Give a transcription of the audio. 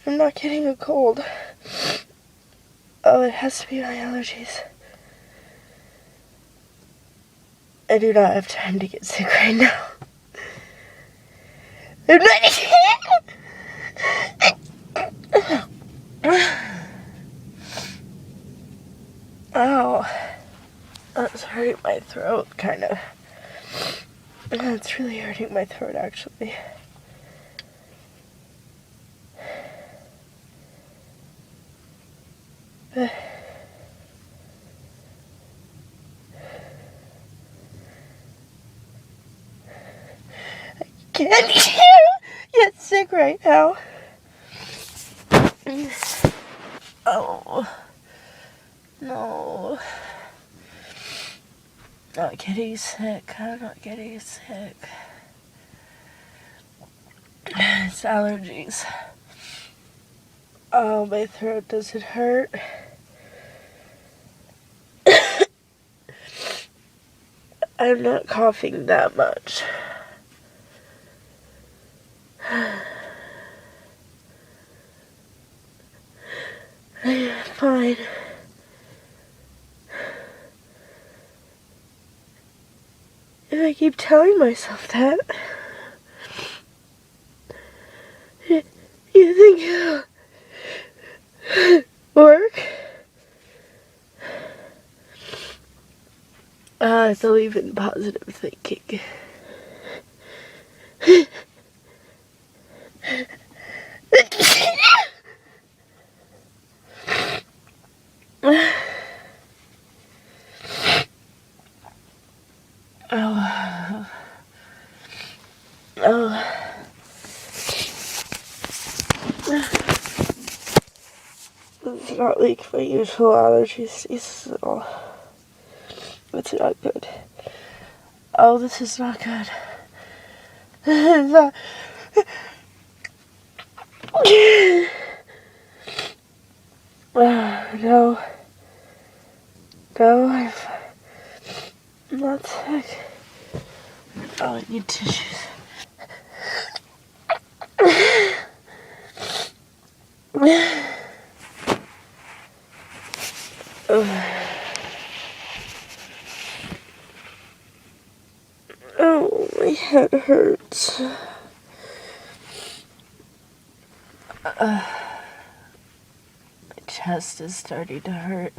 I'm not getting a cold. Oh, it has to be my allergies. I do not have time to get sick right now. Ow. That's hurting my throat, kind of. It's really hurting my throat, actually. I can't get sick right now. Oh. No. Not getting sick. I'm not getting sick. It's allergies. Oh, my throat, does it hurt? I'm not coughing that much. I'm fine. And I keep telling myself that. You think it'll work? I believe in positive thinking. Oh. It's not like my usual allergy season at all. It's not good. Oh, this is not good. This is not... No. No, I'm not sick. Oh, I need tissues. Oh, my head hurts. My chest is starting to hurt.